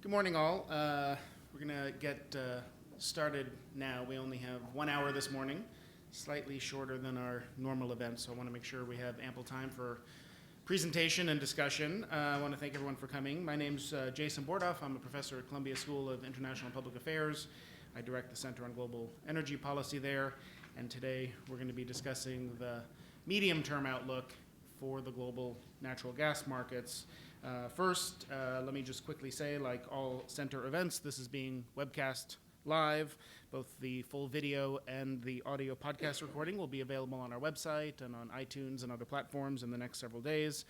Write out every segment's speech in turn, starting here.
Good morning, all. We're going to get started now. We only have 1 hour this morning, slightly shorter than our normal event, so I want to make sure we have ample time for presentation and discussion. I want to thank everyone for coming. My name's Jason Bordoff. I'm a professor at Columbia School of International and Public Affairs. I direct the Center on Global Energy Policy there, and today we're going to be discussing the medium-term outlook for the global natural gas markets. First, let me just quickly say, like all center events, this is being webcast live. Both the full video and the audio podcast recording will be available on our website and on iTunes and other platforms in the next several days.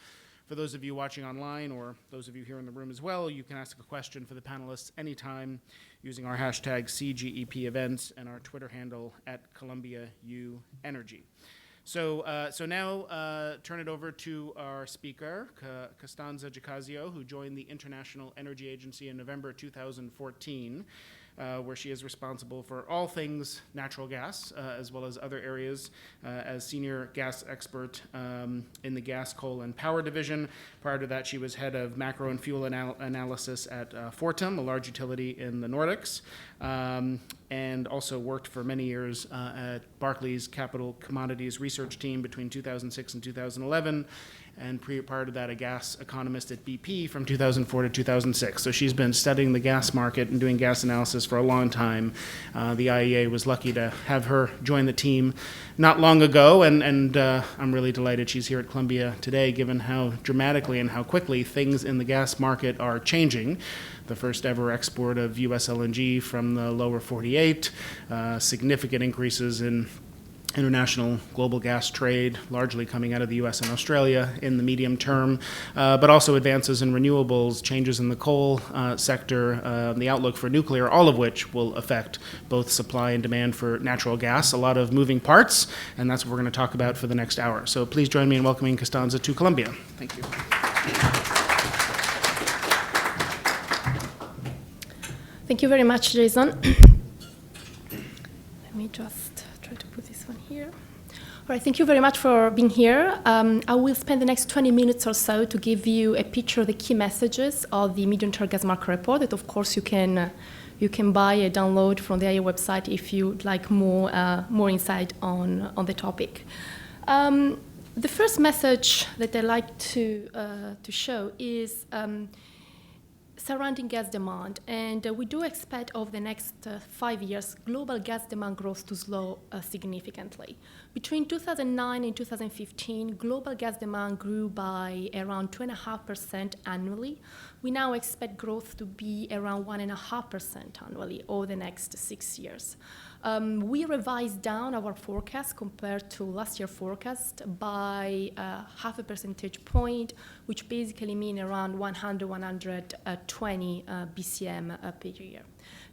For those of you watching online, or those of you here in the room as well, you can ask a question for the panelists anytime using our hashtag CGEP events and our Twitter handle at ColumbiaUEnergy. So now turn it over to our speaker, Costanza Jacazio, who joined the International Energy Agency in November 2014, where she is responsible for all things natural gas, as well as other areas as senior gas expert in the Gas, Coal, and Power Division. Prior to that, she was head of macro and fuel analysis at Fortum, a large utility in the Nordics, and also worked for many years at Barclays Capital Commodities Research Team between 2006 and 2011, and prior to that, a gas economist at BP from 2004 to 2006. So she's been studying the gas market and doing gas analysis for a long time. The IEA was lucky to have her join the team not long ago, and I'm really delighted she's here at Columbia today, given how dramatically and how quickly things in the gas market are changing. The first ever export of U.S. LNG from the lower 48, significant increases in international global gas trade, largely coming out of the U.S. and Australia in the medium term, but also advances in renewables, changes in the coal sector, the outlook for nuclear, all of which will affect both supply and demand for natural gas. A lot of moving parts, and that's what we're going to talk about for the next hour. So please join me in welcoming Costanza to Columbia. Thank you. Thank you very much, Jason. Let me just try to put this one here. All right, thank you very much for being here. I will spend the next 20 minutes or so to give you a picture of the key messages of the medium-term gas market report that, of course, you can buy a download from the IEA website if you'd like more insight on the topic. The first message that I'd like to show is surrounding gas demand, and we do expect over the next 5 years global gas demand growth to slow significantly. Between 2009 and 2015, global gas demand grew by around 2.5% annually. We now expect growth to be around 1.5% annually over the next 6 years. We revised down our forecast compared to last year's forecast by 0.5 percentage point, which basically means around 120 BCM per year.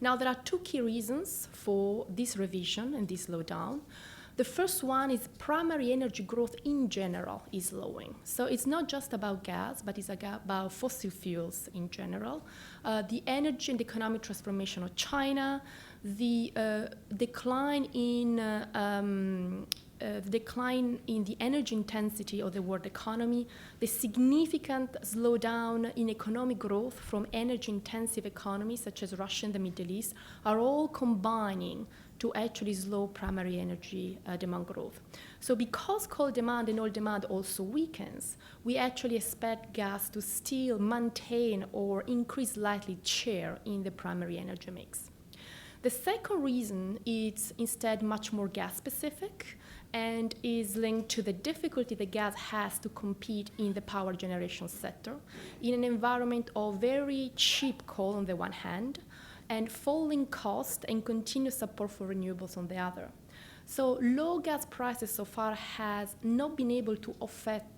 Now, there are two key reasons for this revision and this slowdown. The first one is primary energy growth in general is slowing. So it's not just about gas, but it's about fossil fuels in general. The energy and economic transformation of China, the decline in the energy intensity of the world economy, the significant slowdown in economic growth from energy-intensive economies such as Russia and the Middle East are all combining to actually slow primary energy demand growth. So because coal demand and oil demand also weakens, we actually expect gas to still maintain or increase slightly share in the primary energy mix. The second reason is instead much more gas-specific and is linked to the difficulty that gas has to compete in the power generation sector in an environment of very cheap coal on the one hand, and falling cost and continuous support for renewables on the other. So low gas prices so far has not been able to offset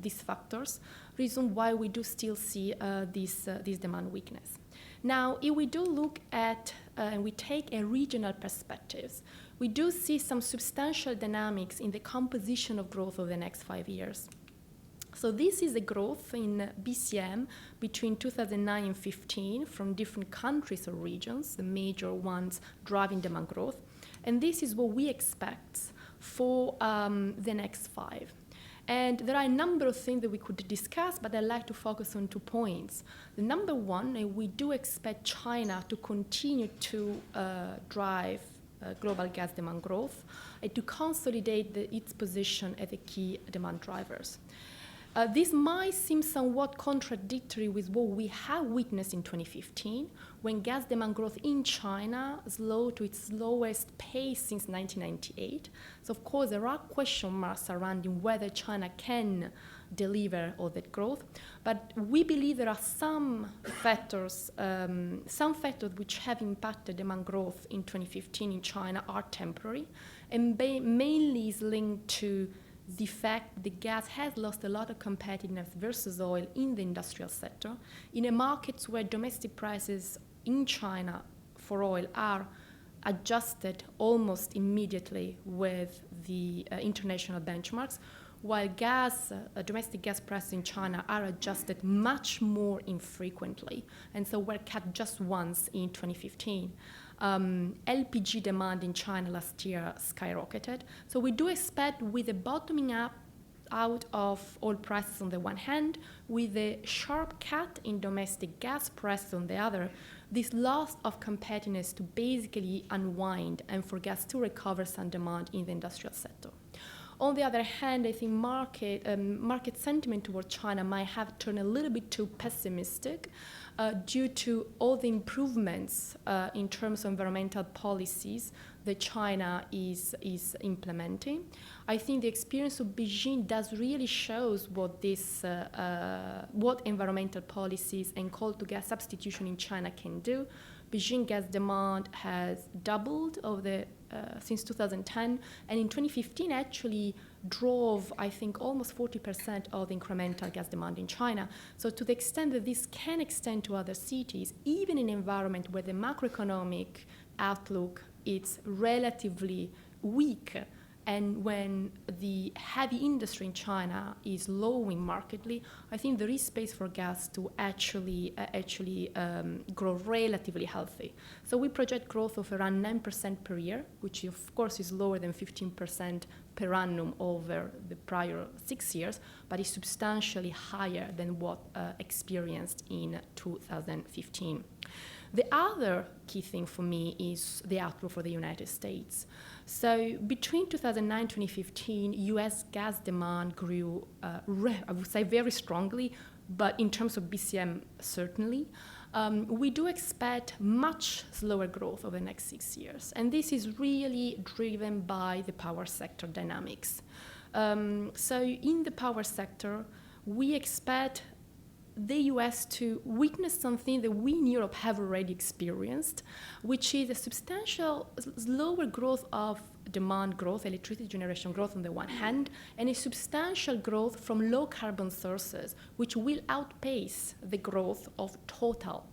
these factors, reason why we do still see this demand weakness. Now, if we do look at and we take a regional perspective, we do see some substantial dynamics in the composition of growth over the next 5 years. So this is the growth in BCM between 2009 and 15 from different countries or regions, the major ones driving demand growth. And this is what we expect for the next 5. And there are a number of things that we could discuss, but I'd like to focus on 2 points. The number one, we do expect China to continue to drive global gas demand growth and to consolidate its position as a key demand drivers. This might seem somewhat contradictory with what we have witnessed in 2015, when gas demand growth in China slowed to its lowest pace since 1998. So, of course, there are question marks surrounding whether China can deliver all that growth. But we believe there are some factors which have impacted demand growth in 2015 in China are temporary, and mainly is linked to the fact that gas has lost a lot of competitiveness versus oil in the industrial sector, in a market where domestic prices in China for oil are adjusted almost immediately with the international benchmarks, while domestic gas prices in China are adjusted much more infrequently, and so were cut just once in 2015. LPG demand in China last year skyrocketed. So we do expect, with the bottoming out of oil prices on the one hand, with a sharp cut in domestic gas prices on the other, this loss of competitiveness to basically unwind and for gas to recover some demand in the industrial sector. On the other hand, I think market sentiment toward China might have turned a little bit too pessimistic due to all the improvements in terms of environmental policies that China is implementing. I think the experience of Beijing does really shows what environmental policies and coal to gas substitution in China can do. Beijing gas demand has doubled since 2010, and in 2015 actually drove, I think, almost 40% of the incremental gas demand in China. So to the extent that this can extend to other cities, even in an environment where the macroeconomic outlook is relatively weak, and when the heavy industry in China is lowering markedly, I think there is space for gas to actually grow relatively healthy. So we project growth of around 9% per year, which of course is lower than 15% per annum over the prior 6 years, but is substantially higher than what experienced in 2015. The other key thing for me is the outlook for the United States. So between 2009 and 2015, US gas demand grew, I would say, very strongly, but in terms of BCM, certainly. We do expect much slower growth over the next 6 years, and this is really driven by the power sector dynamics. So in the power sector, we expect the US to witness something that we in Europe have already experienced, which is a substantial slower growth of demand growth, electricity generation growth on the one hand, and a substantial growth from low carbon sources, which will outpace the growth of total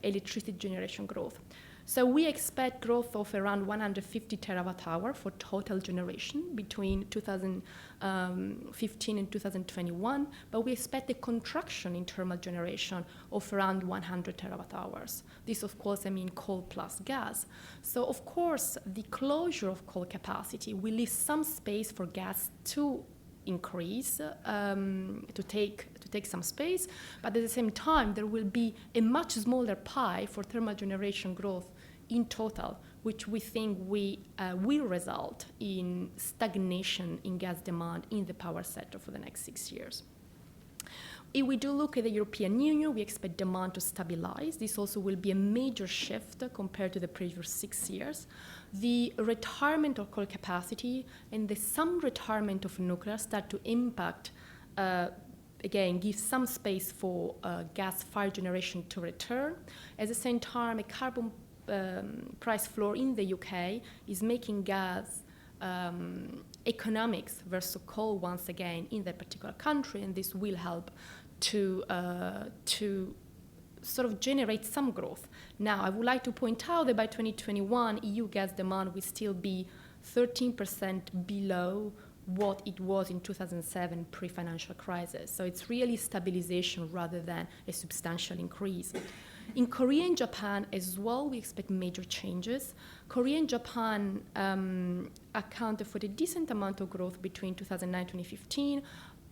electricity generation growth. So we expect growth of around 150 terawatt-hour for total generation between 2015 and 2021, but we expect a contraction in thermal generation of around 100 terawatt-hours. This, of course, coal plus gas. So, of course, the closure of coal capacity will leave some space for gas to increase, to take some space, but at the same time, there will be a much smaller pie for thermal generation growth in total, which we think will result in stagnation in gas demand in the power sector for the next 6 years. If we do look at the European Union, we expect demand to stabilize. This also will be a major shift compared to the previous 6 years. The retirement of coal capacity and some retirement of nuclear start to impact, again, give some space for gas-fired generation to return. At the same time, a carbon price floor in the UK is making gas economics versus coal once again in that particular country, and this will help to sort of generate some growth. Now, I would like to point out that by 2021, EU gas demand will still be 13% below what it was in 2007 pre-financial crisis. So it's really stabilization rather than a substantial increase. In Korea and Japan as well, we expect major changes. Korea and Japan accounted for a decent amount of growth between 2009 and 2015.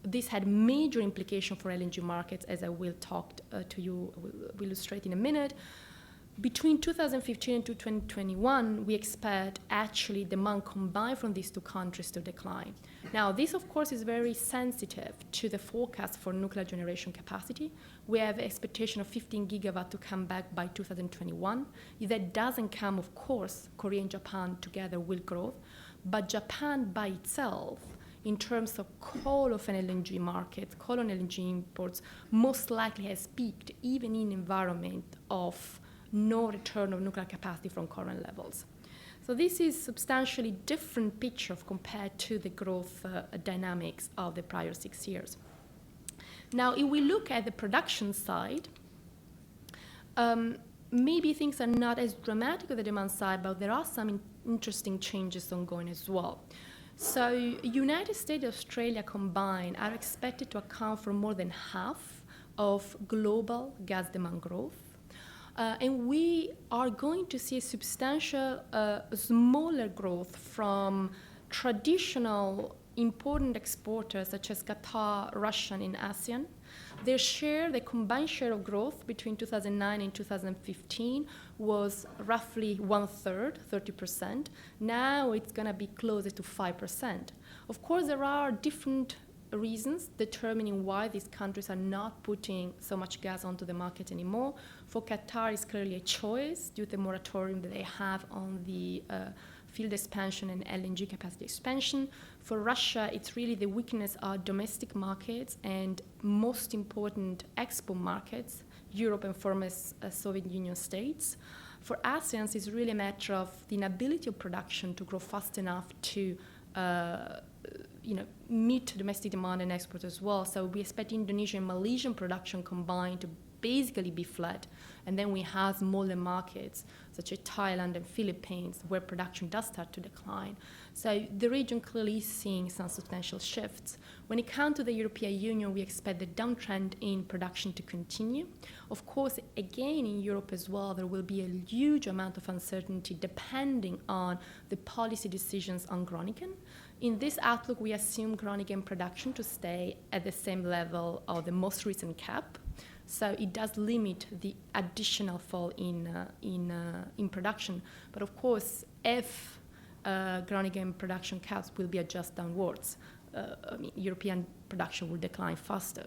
This had major implications for LNG markets, as I will talk to you, will illustrate in a minute. Between 2015 and 2021, we expect actually demand combined from these two countries to decline. Now, this, of course, is very sensitive to the forecast for nuclear generation capacity. We have an expectation of 15 gigawatt to come back by 2021. If that doesn't come, of course, Korea and Japan together will grow. But Japan by itself, in terms of coal of an LNG market, coal on LNG imports, most likely has peaked even in environment of no return of nuclear capacity from current levels. So this is substantially different picture compared to the growth dynamics of the prior 6 years. Now, if we look at the production side, maybe things are not as dramatic on the demand side, but there are some interesting changes ongoing as well. So United States and Australia combined are expected to account for more than half of global gas demand growth. And we are going to see a substantial smaller growth from traditional important exporters such as Qatar, Russia, and ASEAN. Their share, the combined share of growth between 2009 and 2015 was roughly 1/3, 30%. Now it's going to be closer to 5%. Of course, there are different reasons determining why these countries are not putting so much gas onto the market anymore. For Qatar, it's clearly a choice due to the moratorium that they have on the field expansion and LNG capacity expansion. For Russia, it's really the weakness of domestic markets and most important export markets, Europe and former Soviet Union states. For ASEAN, it's really a matter of the inability of production to grow fast enough to meet domestic demand and export as well. So we expect Indonesian and Malaysian production combined to basically be flat. And then we have smaller markets such as Thailand and Philippines where production does start to decline. So the region clearly is seeing some substantial shifts. When it comes to the European Union, we expect the downtrend in production to continue. Of course, again, in Europe as well, there will be a huge amount of uncertainty depending on the policy decisions on Groningen. In this outlook, we assume Groningen production to stay at the same level of the most recent cap. So it does limit the additional fall in production. But of course, if Groningen production caps will be adjusted downwards, European production will decline faster.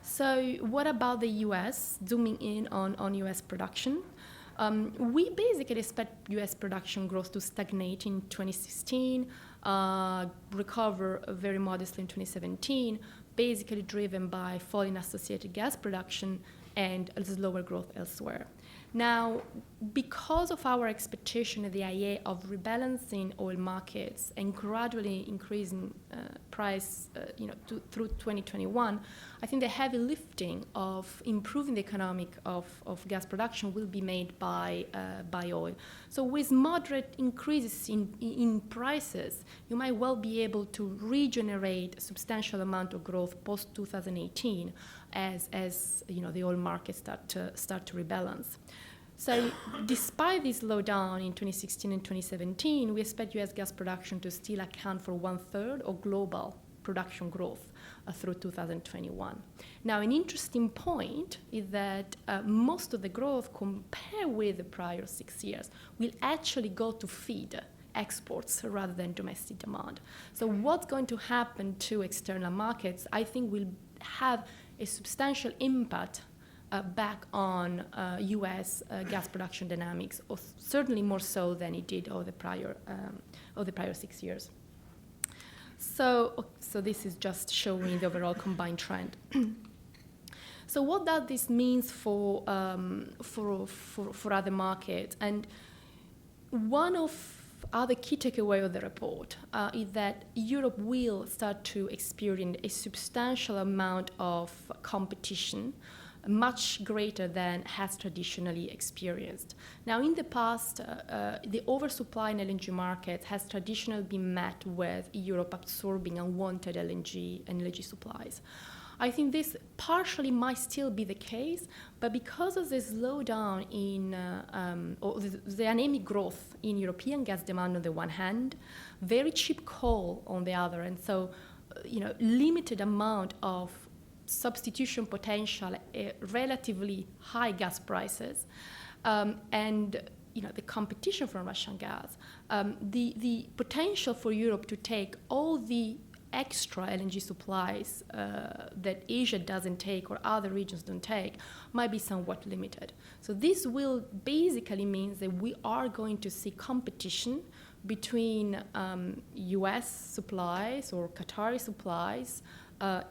So what about the US? Zooming in on US production. We basically expect US production growth to stagnate in 2016, recover very modestly in 2017, basically driven by falling associated gas production and a slower growth elsewhere. Now, because of our expectation at the IEA of rebalancing oil markets and gradually increasing price through 2021, I think the heavy lifting of improving the economic of gas production will be made by oil. So with moderate increases in prices, you might well be able to regenerate a substantial amount of growth post-2018 as the oil markets start to rebalance. So despite this slowdown in 2016 and 2017, we expect U.S. gas production to still account for 1/3 of global production growth through 2021. Now, an interesting point is that most of the growth compared with the prior 6 years will actually go to feed exports rather than domestic demand. So what's going to happen to external markets, I think, will have a substantial impact back on U.S. gas production dynamics, or certainly more so than it did over the prior 6 years. So this is just showing the overall combined trend. So what does this mean for other markets? And one of other key takeaway of the report is that Europe will start to experience a substantial amount of competition, much greater than has traditionally experienced. Now, in the past, the oversupply in LNG market has traditionally been met with Europe absorbing unwanted LNG supplies. I think this partially might still be the case, but because of the slowdown in, or the anemic growth in European gas demand on the one hand, very cheap coal on the other, and so, limited amount of substitution potential, relatively high gas prices, and the competition from Russian gas, the potential for Europe to take all the extra LNG supplies that Asia doesn't take or other regions don't take might be somewhat limited. So this will basically mean that we are going to see competition between US supplies or Qatari supplies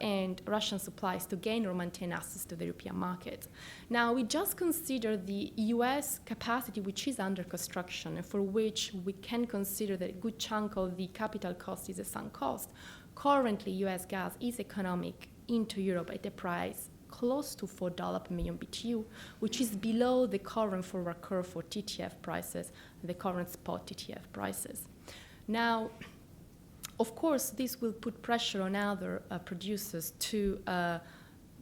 and Russian supplies to gain or maintain access to the European market. Now, we just consider the US capacity, which is under construction, and for which we can consider that a good chunk of the capital cost is a sunk cost. Currently, US gas is economic into Europe at a price close to $4 per million BTU, which is below the current forward curve for TTF prices, the current spot TTF prices. Now, of course, this will put pressure on other producers to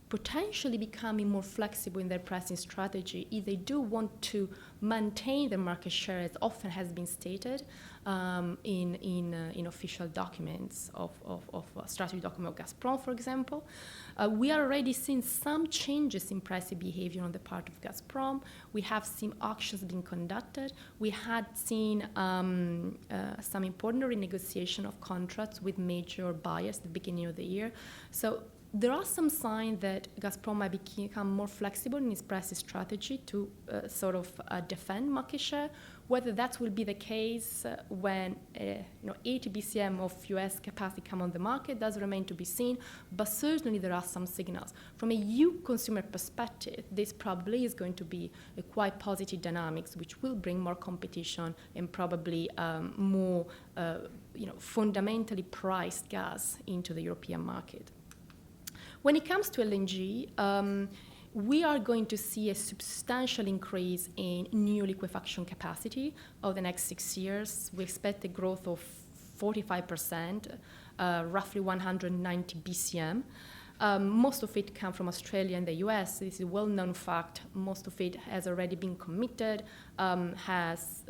potentially becoming more flexible in their pricing strategy if they do want to maintain their market share, as often has been stated in official documents of strategy document of Gazprom, for example. We are already seeing some changes in pricing behavior on the part of Gazprom. We have seen auctions being conducted. We had seen some important renegotiation of contracts with major buyers at the beginning of the year. So there are some signs that Gazprom might become more flexible in its pricing strategy to defend market share. Whether that will be the case when 80 BCM of US capacity come on the market does remain to be seen, but certainly there are some signals. From a EU consumer perspective, this probably is going to be a quite positive dynamics, which will bring more competition and probably more fundamentally priced gas into the European market. When it comes to LNG, we are going to see a substantial increase in new liquefaction capacity over the next 6 years. We expect a growth of 45%, roughly 190 BCM. Most of it comes from Australia and the US. This is a well-known fact. Most of it has already been committed, has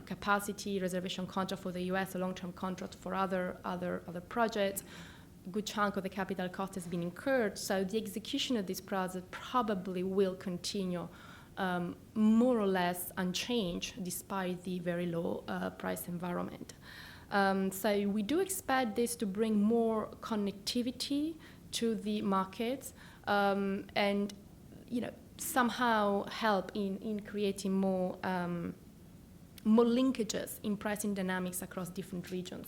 capacity reservation contract for the US, a long-term contract for other projects. Good chunk of the capital cost has been incurred, so the execution of this project probably will continue more or less unchanged despite the very low price environment. So we do expect this to bring more connectivity to the markets and somehow help in creating more linkages in pricing dynamics across different regions.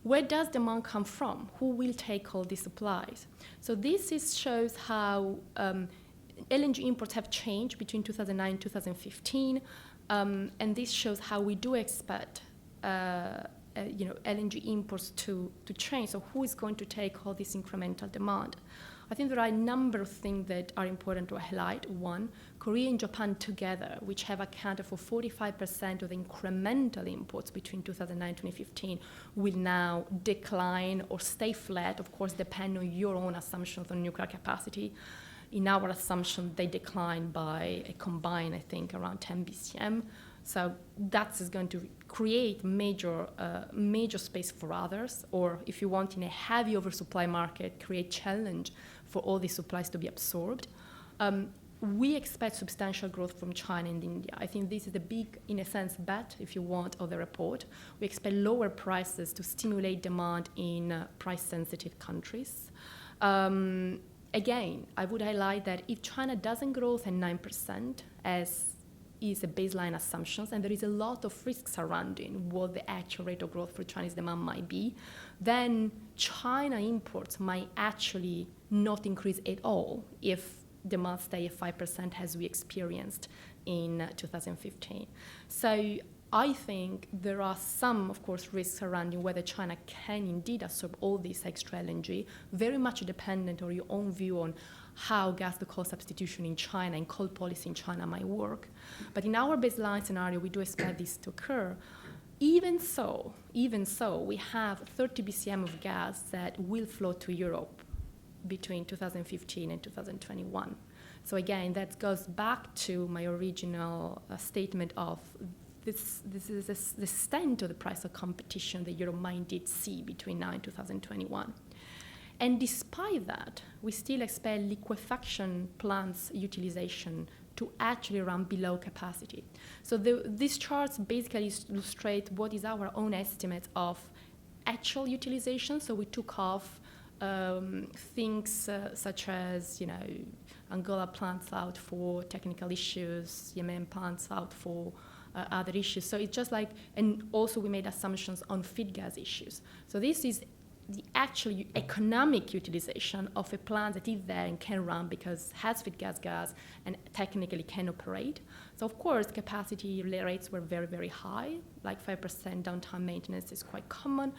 Where does demand come from? Who will take all these supplies? So this shows how LNG imports have changed between 2009 and 2015, and this shows how we do expect LNG imports to change. So who is going to take all this incremental demand? I think there are a number of things that are important to highlight. One, Korea and Japan together, which have accounted for 45% of the incremental imports between 2009 and 2015, will now decline or stay flat, of course, depending on your own assumptions on nuclear capacity. In our assumption, they decline by a combined, I think, around 10 BCM. So that is going to create major space for others, or if you want, in a heavy oversupply market, create challenge for all these supplies to be absorbed. We expect substantial growth from China and India. I think this is the big, in a sense, bet, if you want, of the report. We expect lower prices to stimulate demand in price-sensitive countries. Again, I would highlight that if China doesn't grow at 9%, as is a baseline assumptions, and there is a lot of risks surrounding what the actual rate of growth for Chinese demand might be, then China imports might actually not increase at all if demand stay at 5% as we experienced in 2015. So I think there are some, of course, risks surrounding whether China can indeed absorb all this extra LNG, very much dependent on your own view on how gas to coal substitution in China and coal policy in China might work. But in our baseline scenario, we do expect this to occur. Even so, we have 30 BCM of gas that will flow to Europe between 2015 and 2021. So again, that goes back to my original statement of this is the extent of the price of competition that Euromine did see between now and 2021. And despite that, we still expect liquefaction plants utilization to actually run below capacity. So these charts basically illustrate what is our own estimate of actual utilization. So we took off things such as, Angola plants out for technical issues, Yemen plants out for other issues. So it's just like, and also we made assumptions on feed gas issues. So this is the actual economic utilization of a plant that is there and can run because has feed gas and technically can operate. So of course, capacity rates were very, very high, like 5% downtime maintenance is quite common.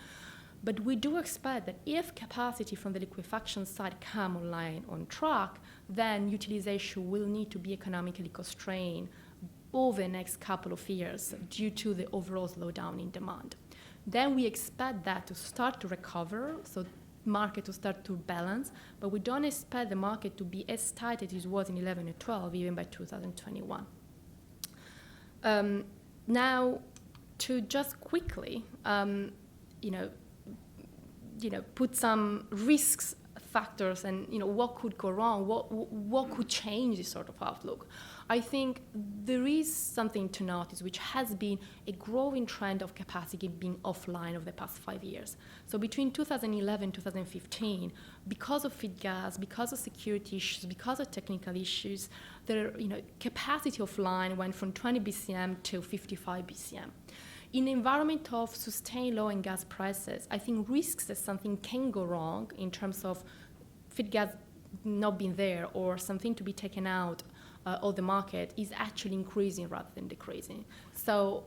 But we do expect that if capacity from the liquefaction side come online on track, then utilization will need to be economically constrained over the next couple of years due to the overall slowdown in demand. Then we expect that to start to recover, so market to start to balance, but we don't expect the market to be as tight as it was in 11 and 12, even by 2021. Now, to just quickly, put some risks factors and what could go wrong, what could change this sort of outlook. I think there is something to notice, which has been a growing trend of capacity being offline over the past 5 years. So between 2011 and 2015, because of feed gas, because of security issues, because of technical issues, capacity offline went from 20 BCM to 55 BCM. In an environment of sustained low in gas prices, I think risks that something can go wrong in terms of feed gas not being there or something to be taken out of the market is actually increasing rather than decreasing. So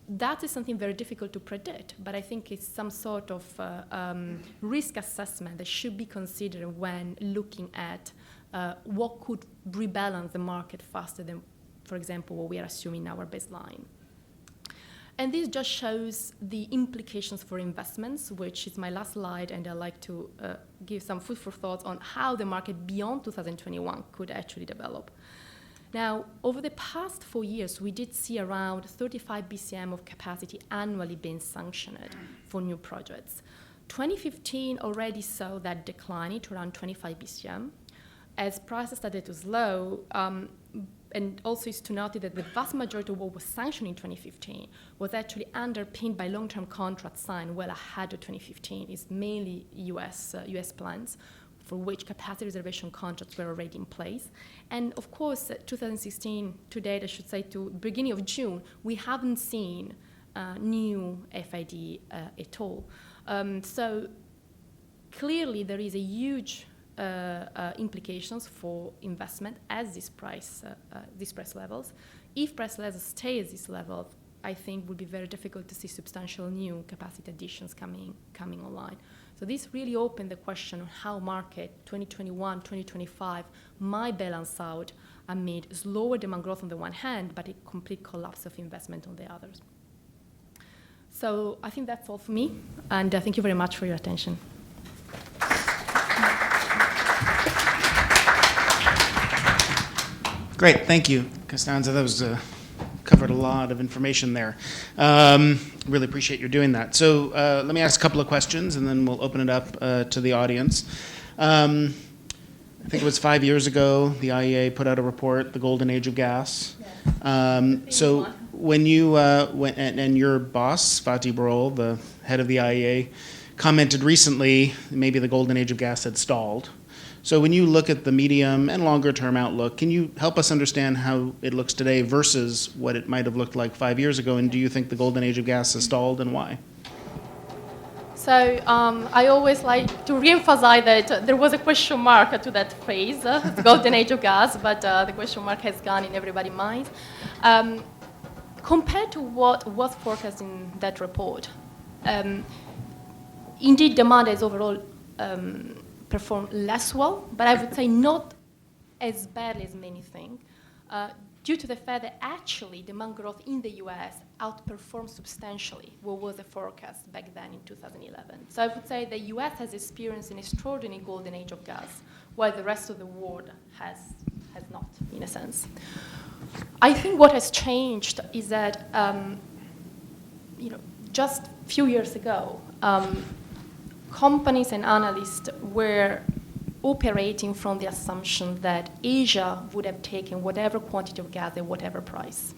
that is something very difficult to predict, but I think it's some sort of risk assessment that should be considered when looking at what could rebalance the market faster than, for example, what we are assuming in our baseline. And this just shows the implications for investments, which is my last slide, and I'd like to give some food for thought on how the market beyond 2021 could actually develop. Now, over the past 4 years, we did see around 35 BCM of capacity annually being sanctioned for new projects. 2015 already saw that declining to around 25 BCM. As prices started to slow, and also is to note that the vast majority of what was sanctioned in 2015 was actually underpinned by long-term contracts signed well ahead of 2015. It's mainly US plants for which capacity reservation contracts were already in place. And of course, 2016 to date, I should say to beginning of June, we haven't seen new FID at all. So clearly there is a huge implications for investment as these price levels. If price levels stay at this level, I think it would be very difficult to see substantial new capacity additions coming online. So this really opened the question on how market 2021, 2025 might balance out amid slower demand growth on the one hand, but a complete collapse of investment on the others. So I think that's all for me, and thank you very much for your attention. Great, thank you, Costanza. That was covered a lot of information there. Really appreciate you doing that. So let me ask a couple of questions, and then we'll open it up to the audience. I think it was 5 years ago, the IEA put out a report, The Golden Age of Gas. So when you and your boss, Fatih Birol, the head of the IEA, commented recently, maybe the golden age of gas had stalled. So when you look at the medium and longer term outlook, can you help us understand how it looks today versus what it might have looked like 5 years ago? And do you think the golden age of gas has stalled, and why? So I always like to reemphasize that there was a question mark to that phrase, the golden age of gas, but the question mark has gone in everybody's mind. Compared to what was forecast in that report, indeed demand has overall performed less well, but I would say not as badly as many think. due to the fact that actually demand growth in the US outperformed substantially what was the forecast back then in 2011. So I would say the US has experienced an extraordinary golden age of gas, while the rest of the world has not, in a sense. I think what has changed is that, just a few years ago, companies and analysts were operating from the assumption that Asia would have taken whatever quantity of gas at whatever price.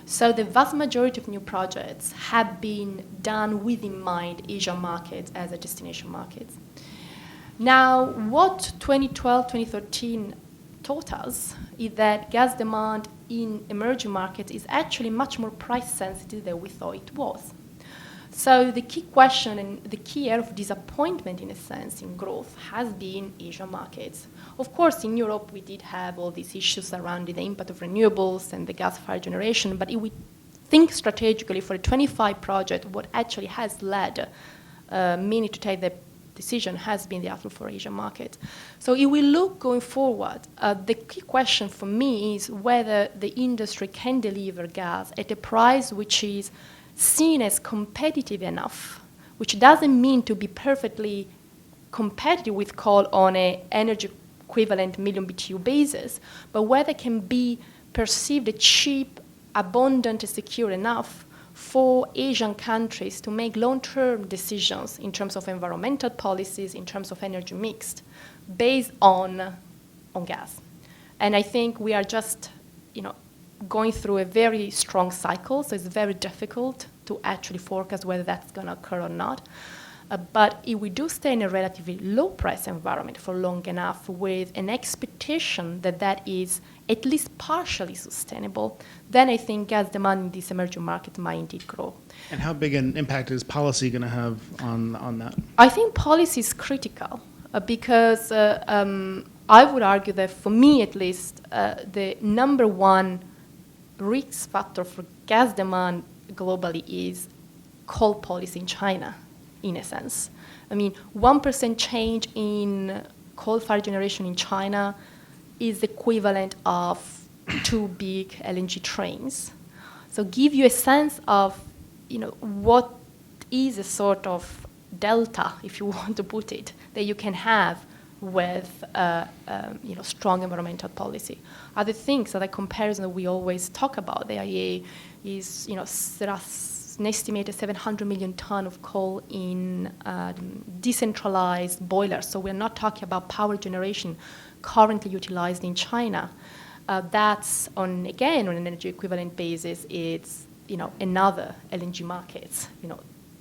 So the vast majority of new projects have been done with in mind Asian markets as a destination market. Now, what 2012, 2013 taught us is that gas demand in emerging markets is actually much more price sensitive than we thought it was. So the key question and the key area of disappointment, in a sense, in growth has been Asian markets. Of course, in Europe, we did have all these issues around the impact of renewables and the gas-fired generation, but if we think strategically for a 25 project, what actually has led many to take the decision has been the outlook for Asian markets. So if we look going forward, the key question for me is whether the industry can deliver gas at a price which is seen as competitive enough, which doesn't mean to be perfectly competitive with coal on an energy equivalent million BTU basis, but whether it can be perceived cheap, abundant, and secure enough for Asian countries to make long-term decisions in terms of environmental policies, in terms of energy mix, based on gas. And I think we are just, going through a very strong cycle, so it's very difficult to actually forecast whether that's going to occur or not. But if we do stay in a relatively low price environment for long enough with an expectation that that is at least partially sustainable, then I think gas demand in these emerging markets might indeed grow. And how big an impact is policy going to have on that? I think policy is critical because I would argue that for me at least, the number one risk factor for gas demand globally is coal policy in China, in a sense. I mean, 1% change in coal-fired generation in China is equivalent of 2 big LNG trains. So give you a sense of, what is a sort of delta, if you want to put it, that you can have with strong environmental policy. Other things, other comparison that we always talk about, the IEA is, there are an estimated 700 million ton of coal in decentralized boilers. So we're not talking about power generation currently utilized in China. That's on an energy equivalent basis, it's, another LNG markets,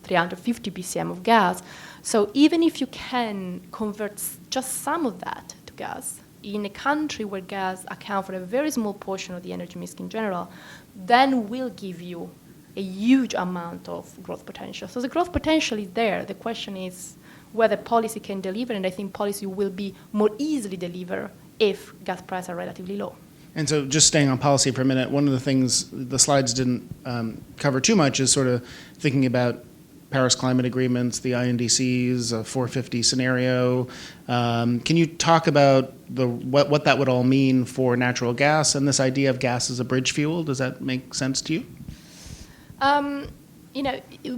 350 BCM of gas. So even if you can convert just some of that to gas, in a country where gas accounts for a very small portion of the energy mix in general, then will give you a huge amount of growth potential. So the growth potential is there. The question is whether policy can deliver, and I think policy will be more easily delivered if gas prices are relatively low. And so just staying on policy for a minute, one of the things the slides didn't cover too much is sort of thinking about Paris climate agreements, the INDCs, a 450 scenario. Can you talk about what that would all mean for natural gas and this idea of gas as a bridge fuel? Does that make sense to you?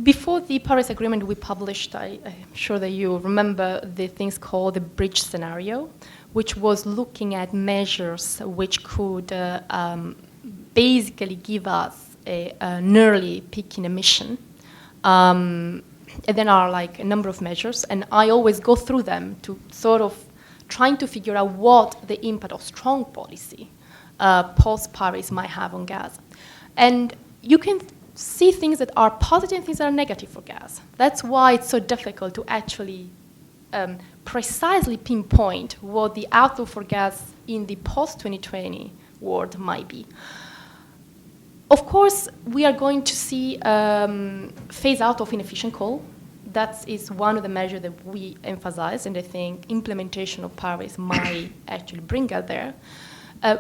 Before the Paris Agreement we published, I'm sure that you remember the things called the bridge scenario, which was looking at measures which could basically give us an early peak in emission. And then are like a number of measures, and I always go through them to sort of trying to figure out what the impact of strong policy post-Paris might have on gas. And you can see things that are positive and things that are negative for gas. That's why it's so difficult to actually precisely pinpoint what the outlook for gas in the post-2020 world might be. Of course, we are going to see phase out of inefficient coal. That is one of the measures that we emphasize, and I think implementation of Paris might actually bring us there,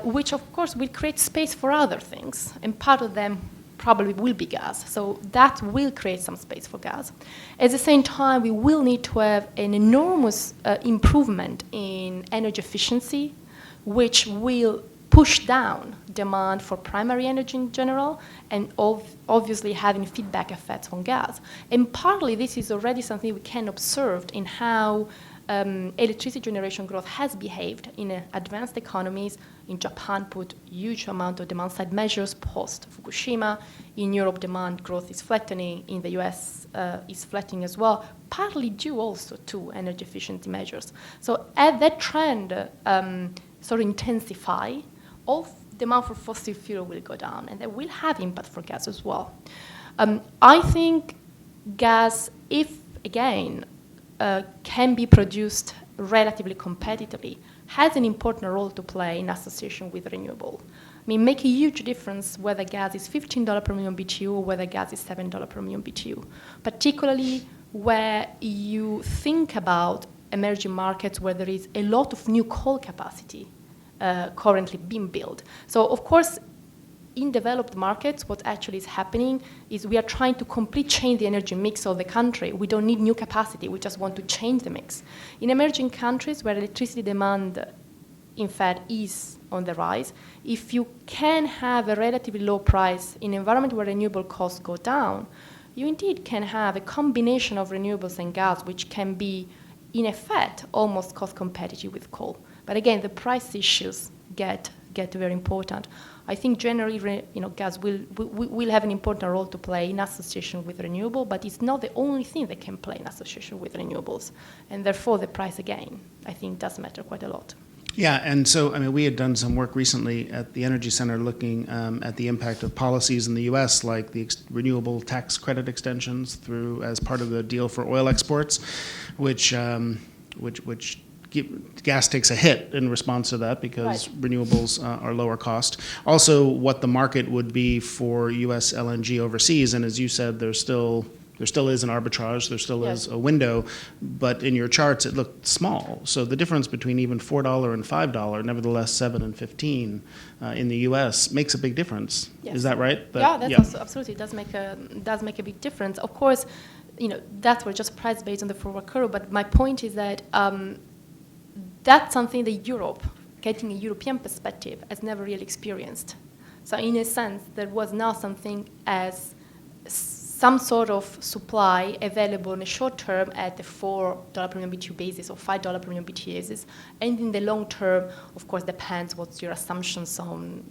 which of course will create space for other things, and part of them probably will be gas. So that will create some space for gas. At the same time, we will need to have an enormous improvement in energy efficiency, which will push down demand for primary energy in general, and obviously having feedback effects on gas. And partly this is already something we can observe in how electricity generation growth has behaved in advanced economies. In Japan, put huge amount of demand-side measures post-Fukushima. In Europe, demand growth is flattening. In the US, is flattening as well, partly due also to energy efficiency measures. So as that trend sort of intensify, all demand for fossil fuel will go down, and that will have impact for gas as well. I think gas, if, again, can be produced relatively competitively, has an important role to play in association with renewable. I mean, make a huge difference whether gas is $15 per million BTU or whether gas is $7 per million BTU, particularly where you think about emerging markets where there is a lot of new coal capacity currently being built. So, of course, in developed markets, what actually is happening is we are trying to completely change the energy mix of the country. We don't need new capacity. We just want to change the mix. In emerging countries where electricity demand, in fact, is on the rise, if you can have a relatively low price in an environment where renewable costs go down, you indeed can have a combination of renewables and gas, which can be, in effect, almost cost competitive with coal. But again, the price issues get very important. I think generally, gas will have an important role to play in association with renewable, but it's not the only thing that can play in association with renewables. And therefore, the price, again, I think does matter quite a lot. Yeah, and so, I mean, we had done some work recently at the Energy Center looking at the impact of policies in the U.S., like the renewable tax credit extensions through as part of the deal for oil exports, which gas takes a hit in response to that because renewables are lower cost. Also, what the market would be for U.S. LNG overseas, and as you said, there still is an arbitrage, there still is a window, but in your charts it looked small. So the difference between even $4 and $5, nevertheless 7 and 15 in the U.S. makes a big difference. Yes. Is that right? That's absolutely, it does make a big difference. Of course, that's where just price based on the forward curve, but my point is that that's something that Europe, getting a European perspective, has never really experienced. So in a sense, there was now something as some sort of supply available in the short term at the $4 per million BTU basis or $5 per million BTU basis, and in the long term, of course, depends what your assumptions on,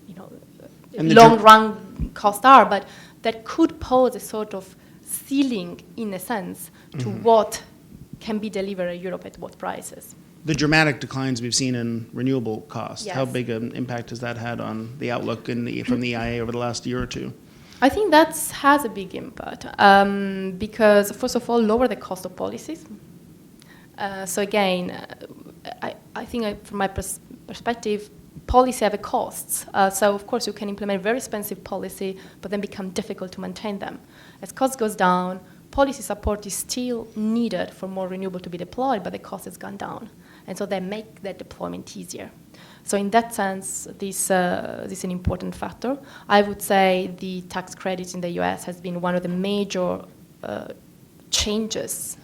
long run costs are, but that could pose a sort of ceiling, in a sense, to what can be delivered in Europe at what prices. The dramatic declines we've seen in renewable costs, yes. How big an impact has that had on the outlook from the EIA over the last year or two? I think that has a big impact because, first of all, lower the cost of policies. So again, I think from my perspective, policy have a cost. So of course you can implement very expensive policy, but then become difficult to maintain them. As cost goes down, policy support is still needed for more renewable to be deployed, but the cost has gone down. And so they make that deployment easier. So in that sense, this is an important factor. I would say the tax credits in the US has been one of the major changes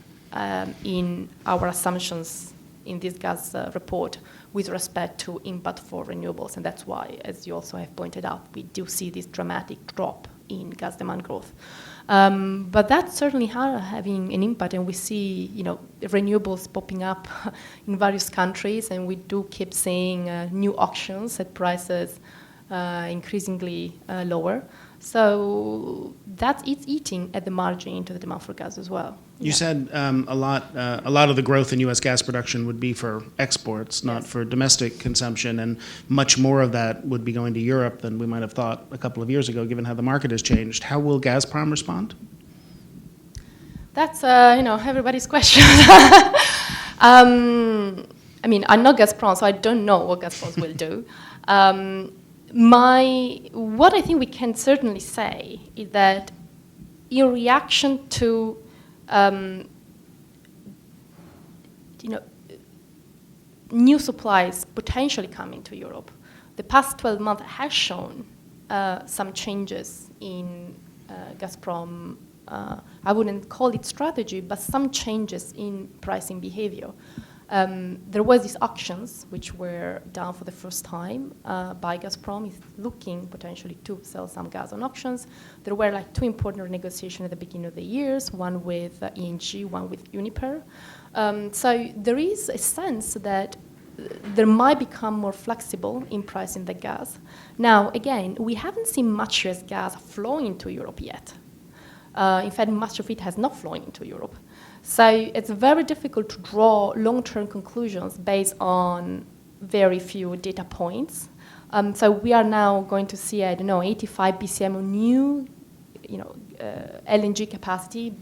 in our assumptions in this gas report with respect to impact for renewables. And that's why, as you also have pointed out, we do see this dramatic drop in gas demand growth. But that's certainly having an impact, and we see, renewables popping up in various countries, and we do keep seeing new auctions at prices increasingly lower. So it's eating at the margin into the demand for gas as well. You said a lot of the growth in U.S. gas production would be for exports, not for domestic consumption, and much more of that would be going to Europe than we might have thought a couple of years ago, given how the market has changed. How will Gazprom respond? That's everybody's question. I mean, I'm not Gazprom, so I don't know what Gazprom will do. What I think we can certainly say is that in reaction to new supplies potentially coming to Europe, the past 12 months has shown some changes in Gazprom. I wouldn't call it strategy, but some changes in pricing behavior. There was these auctions which were done for the first time by Gazprom, is looking potentially to sell some gas on auctions. There were like two important negotiations at the beginning of the years, one with ENG, one with Uniper. So there is a sense that there might become more flexible in pricing the gas. Now, again, we haven't seen much US gas flowing into Europe yet. In fact, much of it has not flown into Europe. So it's very difficult to draw long-term conclusions based on very few data points. So we are now going to see, 85 BCM of new, LNG capacity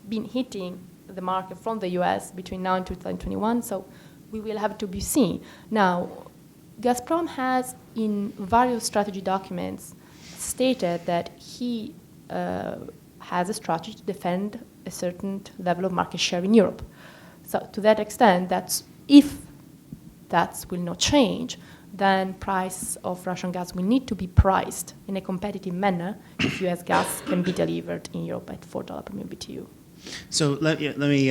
being hitting the market from the US between now and 2021. So we will have to be seen. Now, Gazprom has, in various strategy documents, stated that he has a strategy to defend a certain level of market share in Europe. So to that extent, that's if that will not change, then price of Russian gas will need to be priced in a competitive manner if US gas can be delivered in Europe at $4 per million BTU. So let me,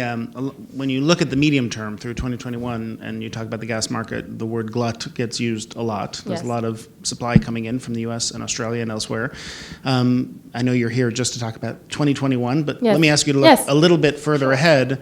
when you look at the medium term through 2021 and you talk about the gas market, the word glut gets used a lot. There's Yes. a lot of supply coming in from the US and Australia and elsewhere. I know you're here just to talk about 2021, but Yes. let me ask you to look Yes. a little bit further ahead.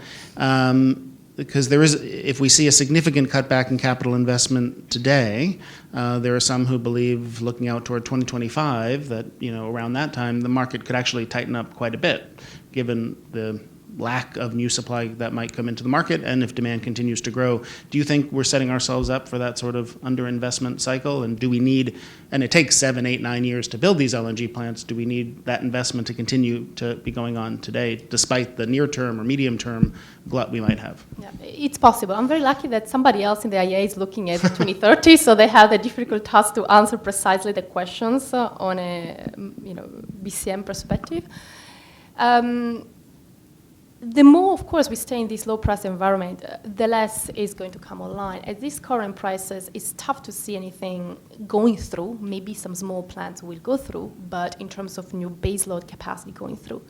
Because there is, if we see a significant cutback in capital investment today, there are some who believe, looking out toward 2025, that around that time the market could actually tighten up quite a bit, given the lack of new supply that might come into the market, and if demand continues to grow. Do you think we're setting ourselves up for that sort of underinvestment cycle? And do we need, and it takes 7, 8, 9 years to build these LNG plants, do we need that investment to continue to be going on today, despite the near-term or medium-term glut we might have? Yeah, it's possible. I'm very lucky that somebody else in the IEA is looking at 2030, so they have the difficult task to answer precisely the questions on a BCM perspective. The more, of course, we stay in this low-price environment, the less is going to come online. At these current prices, it's tough to see anything going through. Maybe some small plants will go through, but in terms of new baseload capacity going through.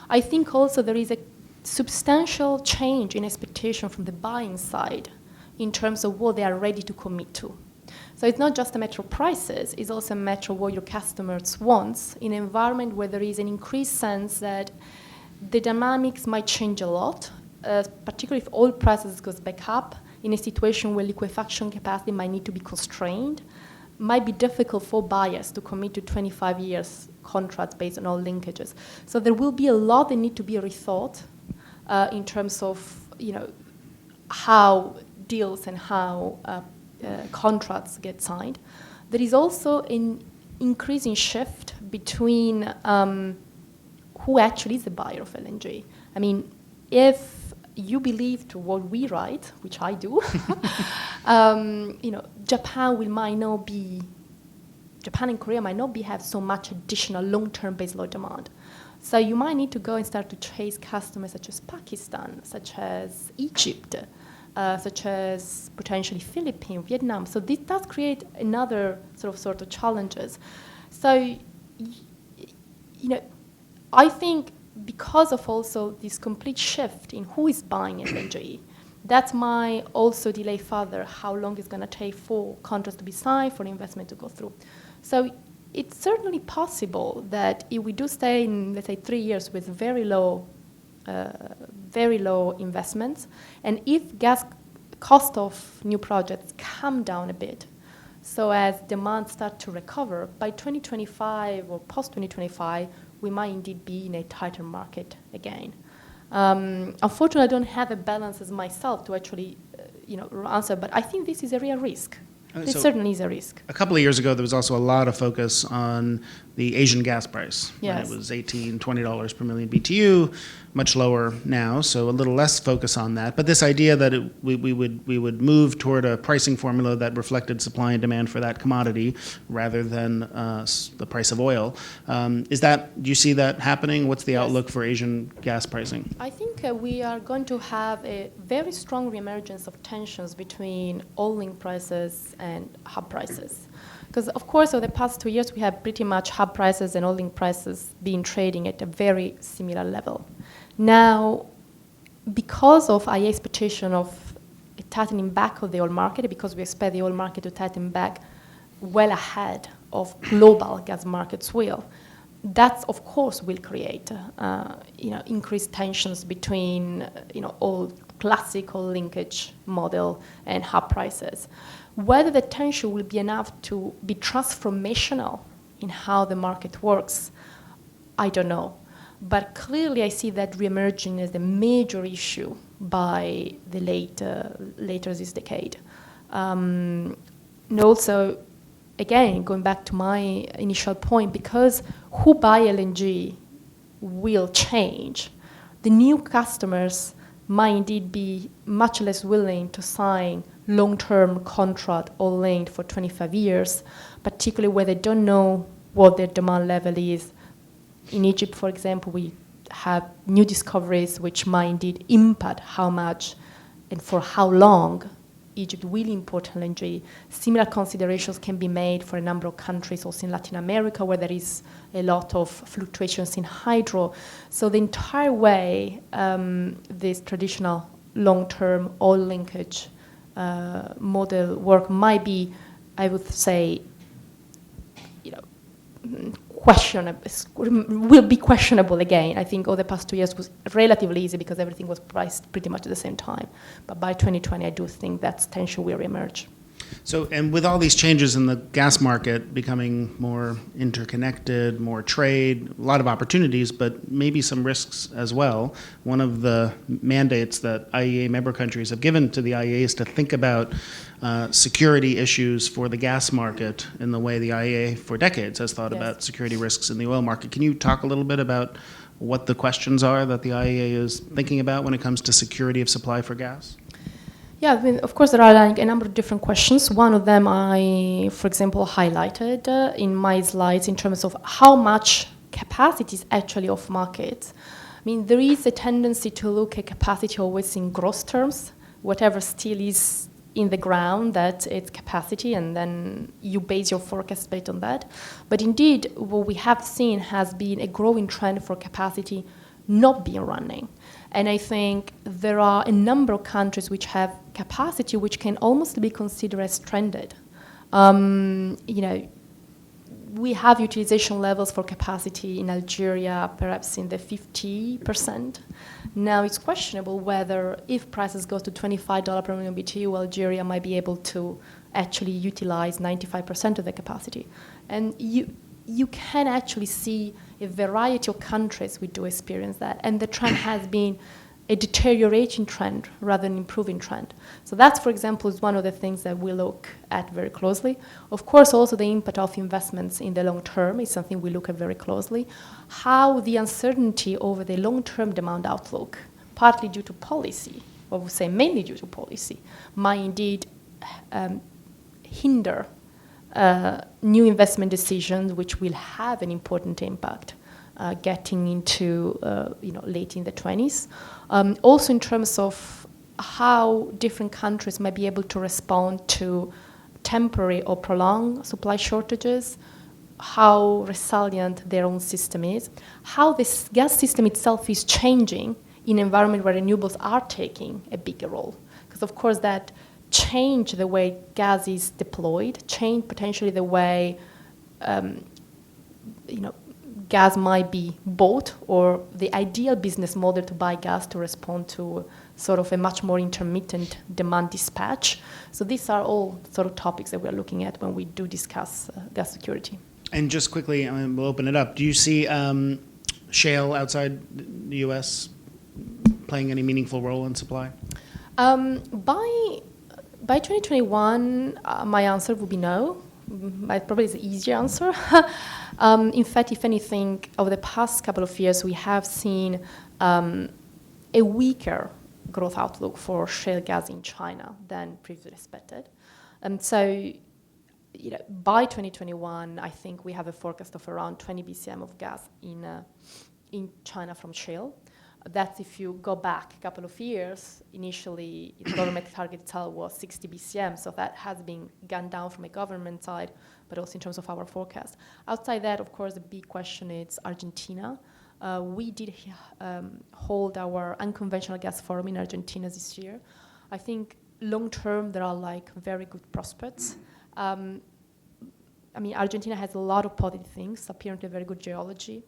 I think also there is a substantial change in expectation from the buying side in terms of what they are ready to commit to. So it's not just a matter of prices, it's also a matter of what your customers want in an environment where there is an increased sense that the dynamics might change a lot, particularly if oil prices goes back up in a situation where liquefaction capacity might need to be constrained. Might be difficult for buyers to commit to 25 years contracts based on all linkages. So there will be a lot that need to be rethought in terms of how deals and how contracts get signed. There is also an increasing shift between who actually is the buyer of LNG. I mean, if you believe to what we write, which I do, Japan and Korea might not have so much additional long-term baseload demand. So you might need to go and start to chase customers such as Pakistan, such as Egypt, such as potentially Philippines, Vietnam. So this does create another sort of challenges. So, I think because of also this complete shift in who is buying LNG, that might also delay further how long it's going to take for contracts to be signed, for investment to go through. So it's certainly possible that if we do stay in, let's say, 3 years with very low investments, and if gas cost of new projects come down a bit, so as demand starts to recover, by 2025 or post-2025, we might indeed be in a tighter market again. Unfortunately, I don't have a balance as myself to actually, answer, but I think this is a real risk. This certainly is a risk. A couple of years ago, there was also a lot of focus on the Asian gas price. Yes. When it was $18, $20 per million BTU, much lower now, so a little less focus on that. But this idea that we would move toward a pricing formula that reflected supply and demand for that commodity rather than the price of oil. Do you see that happening? What's the outlook for Asian gas pricing? I think we are going to have a very strong reemergence of tensions between oil-linked prices and hub prices. Because, of course, over the past 2 years, we have pretty much hub prices and oil-linked prices been trading at a very similar level. Now, because of IEA expectation of a a tightening back of the oil market, because we expect the oil market to tighten back well ahead of global gas markets will. That, of course, will create increased tensions between all classical linkage model and hub prices. Whether the tension will be enough to be transformational in how the market works, I don't know. But clearly I see that reemerging as a major issue by the later this decade. And also, again, going back to my initial point, because who buy LNG will change, the new customers might indeed be much less willing to sign long-term contract all linked for 25 years, particularly where they don't know what their demand level is. In Egypt, for example, we have new discoveries which might indeed impact how much and for how long Egypt will import LNG. Similar considerations can be made for a number of countries, also in Latin America, where there is a lot of fluctuations in hydro. So the entire way this traditional long-term oil linkage model work might be, I would say, will be questionable again. I think over the past 2 years was relatively easy because everything was priced pretty much at the same time. But by 2020, I do think that tension will emerge. So, and with all these changes in the gas market becoming more interconnected, more trade, a lot of opportunities, but maybe some risks as well. One of the mandates that IEA member countries have given to the IEA is to think about security issues for the gas market in the way the IEA for decades has thought about security risks in the oil market. Can you talk a little bit about what the questions are that the IEA is thinking about when it comes to security of supply for gas? Yeah, I mean, of course, there are a number of different questions. One of them I, for example, highlighted in my slides in terms of how much capacity is actually off market. I mean, there is a tendency to look at capacity always in gross terms, whatever still is in the ground, that it's capacity, and then you base your forecast based on that. But indeed, what we have seen has been a growing trend for capacity not being running. And I think there are a number of countries which have capacity which can almost be considered as stranded. We have utilization levels for capacity in Algeria, perhaps in the 50%. Now it's questionable whether if prices go to $25 per million BTU, Algeria might be able to actually utilize 95% of the capacity. And you can actually see a variety of countries which do experience that. And the trend has been a deteriorating trend rather than improving trend. So that, for example, is one of the things that we look at very closely. Of course, also the impact of investments in the long term is something we look at very closely. How the uncertainty over the long-term demand outlook, partly due to policy, or we say mainly due to policy, might indeed hinder new investment decisions, which will have an important impact getting into late in the 20s. Also in terms of how different countries might be able to respond to temporary or prolonged supply shortages, how resilient their own system is, how this gas system itself is changing in an environment where renewables are taking a bigger role. Because of course that change the way gas is deployed, change potentially the way gas might be bought, or the ideal business model to buy gas to respond to sort of a much more intermittent demand dispatch. So these are all sort of topics that we're looking at when we do discuss gas security. And just quickly, we'll open it up. Do you see shale outside the U.S. playing any meaningful role in supply? By 2021, my answer would be no. Probably is the easier answer. In fact, if anything, over the past couple of years, we have seen a weaker growth outlook for shale gas in China than previously expected. And so, by 2021, I think we have a forecast of around 20 BCM of gas in China from shale. That's if you go back a couple of years, initially the government target itself was 60 BCM, so that has been gone down from a government side, but also in terms of our forecast. Outside that, of course, the big question is Argentina. We did hold our unconventional gas forum in Argentina this year. I think long term, there are very good prospects. Argentina has a lot of positive things, apparently very good geology.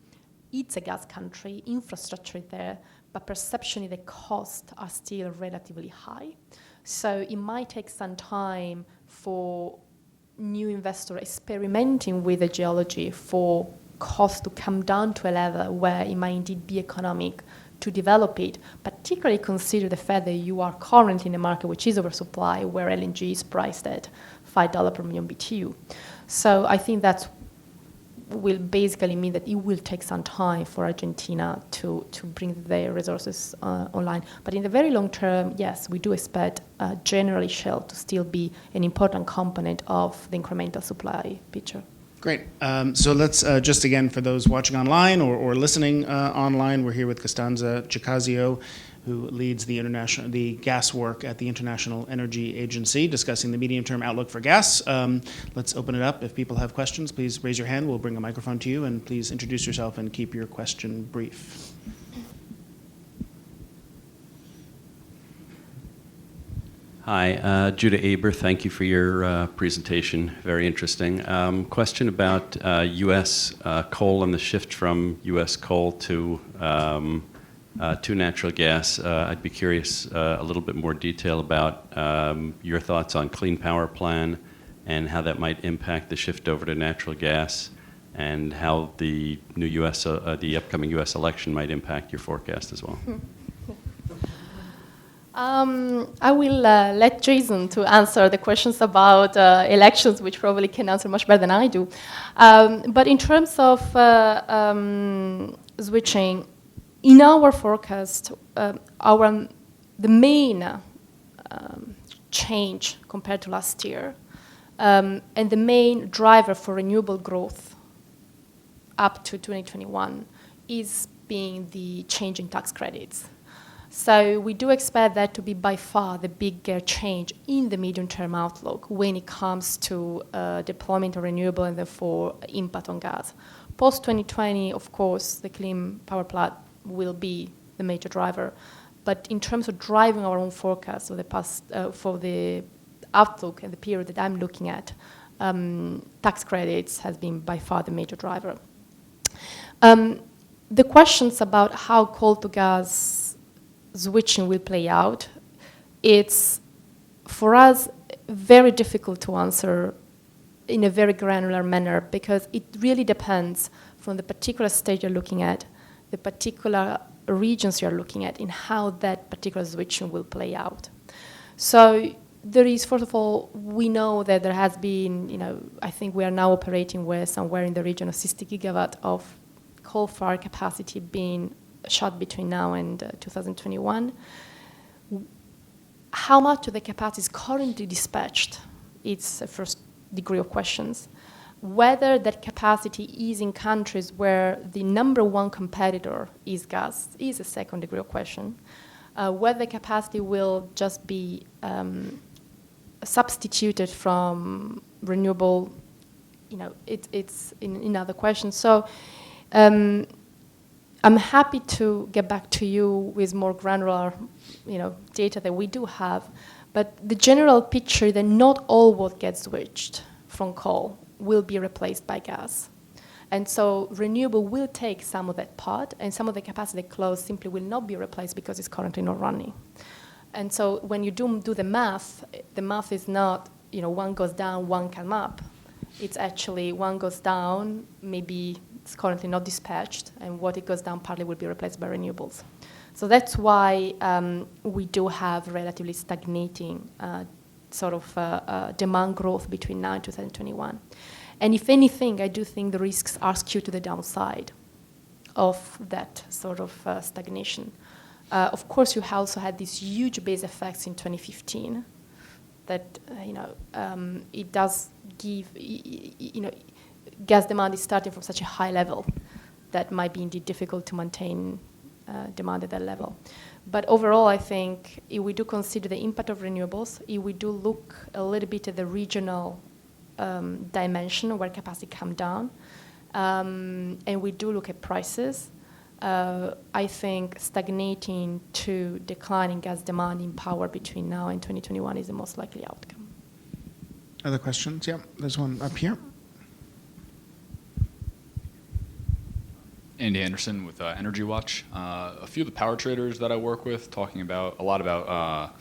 It's a gas country, infrastructure is there, but perception the costs are still relatively high. So it might take some time for new investors experimenting with the geology for costs to come down to a level where it might indeed be economic to develop it, particularly consider the fact that you are currently in a market which is oversupply, where LNG is priced at $5 per million BTU. So I think that will basically mean that it will take some time for Argentina to bring their resources online. But in the very long term, yes, we do expect generally shale to still be an important component of the incremental supply picture. Great. So let's just again, for those watching online or listening online, we're here with Costanza Jacazio, who leads the gas work at the International Energy Agency, discussing the medium-term outlook for gas. Let's open it up. If people have questions, please raise your hand. We'll bring a microphone to you, and please introduce yourself and keep your question brief. Hi, Judah Aber. Thank you for your presentation. Very interesting. Question about U.S. coal and the shift from U.S. coal to natural gas. I'd be curious a little bit more detail about your thoughts on Clean Power Plan and how that might impact the shift over to natural gas, and how the new U.S. The upcoming U.S. election might impact your forecast as well. I will let Jason to answer the questions about elections, which probably can answer much better than I do. But in terms of switching, in our forecast, the main change compared to last year, and the main driver for renewable growth up to 2021 is being the change in tax credits. So we do expect that to be by far the bigger change in the medium-term outlook when it comes to deployment of renewable and therefore impact on gas. Post-2020, of course, the Clean Power Plan will be the major driver. But in terms of driving our own forecast for the past, for the outlook and the period that I'm looking at, tax credits has been by far the major driver. The questions about how coal to gas switching will play out, it's, for us, very difficult to answer in a very granular manner, because it really depends from the particular state you're looking at, the particular regions you're looking at, in how that particular switching will play out. So there is, first of all, we know that there has been, I think we are now operating with somewhere in the region of 60 gigawatt of coal-fired capacity being shut between now and 2021. How much of the capacity is currently dispatched? It's a first degree of questions. Whether that capacity is in countries where the number one competitor is gas is a second degree of question. Whether the capacity will just be substituted from renewable, it's another question. So I'm happy to get back to you with more granular, data that we do have. But the general picture that not all what gets switched from coal will be replaced by gas. And so renewable will take some of that part, and some of the capacity closed simply will not be replaced because it's currently not running. And so when you do the math is not, one goes down, one comes up. It's actually one goes down, maybe it's currently not dispatched, and what it goes down partly will be replaced by renewables. So that's why we do have relatively stagnating demand growth between now and 2021. And if anything, I do think the risks are skewed to the downside of that sort of stagnation. Of course, you also had these huge base effects in 2015 that, it does give, gas demand is starting from such a high level that might be indeed difficult to maintain demand at that level. But overall, I think if we do consider the impact of renewables, if we do look a little bit at the regional dimension where capacity come down, and we do look at prices, I think stagnating to declining gas demand in power between now and 2021 is the most likely outcome. Other questions? Yeah, there's one up here. Andy Anderson with Energy Watch. A few of the power traders that I work with talking about a lot about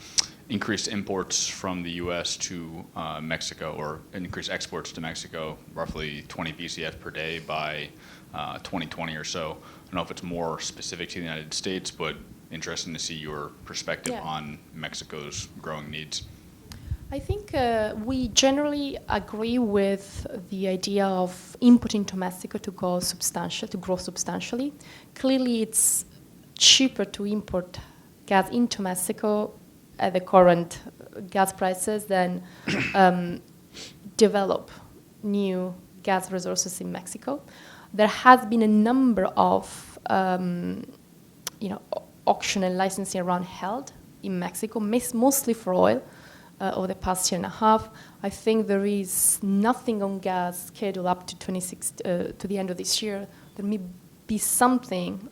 increased imports from the U.S. to Mexico, or increased exports to Mexico, roughly 20 BCF per day by 2020 or so. I don't know if it's more specific to the United States, but interesting to see your perspective on Mexico's growing needs. I think we generally agree with the idea of importing to Mexico to grow substantially. Clearly, it's cheaper to import gas into Mexico at the current gas prices than develop new gas resources in Mexico. There has been a number of auction and licensing round held in Mexico, mostly for oil. Over the past year and a half, I think there is nothing on gas scheduled up to to the end of this year. There may be something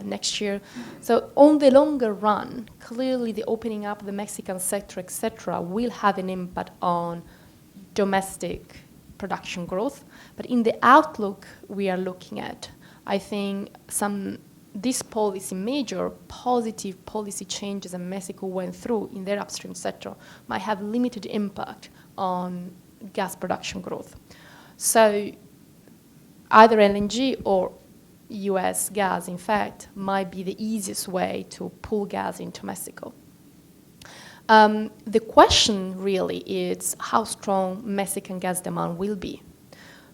next year. So on the longer run, clearly the opening up of the Mexican sector, etc., will have an impact on domestic production growth. But in the outlook we are looking at, I think this policy, major positive policy changes that Mexico went through in their upstream sector, might have limited impact on gas production growth. So either LNG or US gas, in fact, might be the easiest way to pull gas into Mexico. The question really is how strong Mexican gas demand will be.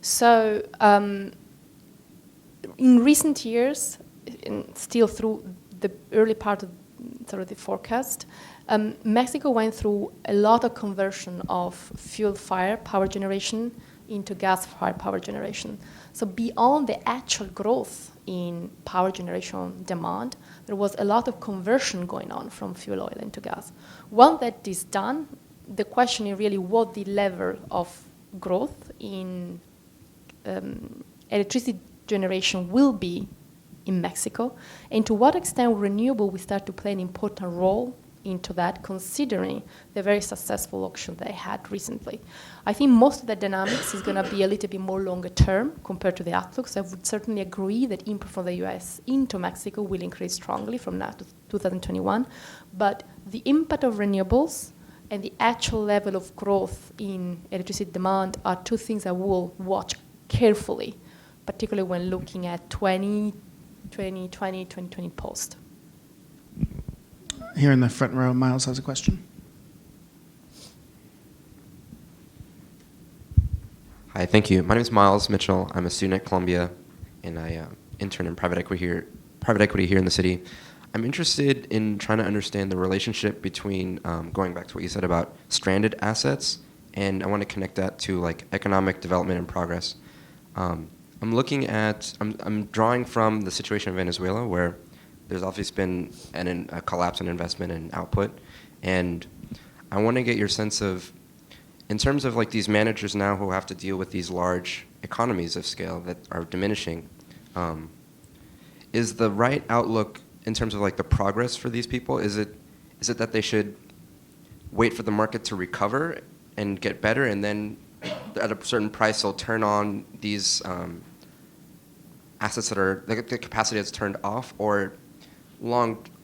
So in recent years, still through the early part of sort of the forecast, Mexico went through a lot of conversion of fuel-fired power generation into gas-fired power generation. So beyond the actual growth in power generation demand, there was a lot of conversion going on from fuel oil into gas. Once that is done, the question is really what the level of growth in electricity generation will be in Mexico, and to what extent renewable will start to play an important role into that, considering the very successful auction they had recently. I think most of the dynamics is going to be a little bit more longer term compared to the outlooks. I would certainly agree that import from the US into Mexico will increase strongly from now to 2021, but the impact of renewables and the actual level of growth in electricity demand are two things I will watch carefully, particularly when looking at 2020 post. Here in the front row, Miles has a question. Hi, thank you. My name is Miles Mitchell. I'm a student at Columbia, and I intern in private equity here in the city. I'm interested in trying to understand the relationship between, going back to what you said about stranded assets, and I want to connect that to like economic development and progress. I'm drawing from the situation in Venezuela, where there's obviously been a collapse in investment and output, and I want to get your sense of, in terms of like these managers now who have to deal with these large economies of scale that are diminishing, is the right outlook in terms of like the progress for these people? Is it that they should wait for the market to recover and get better, and then at a certain price they'll turn on these assets that are the capacity that's turned off, or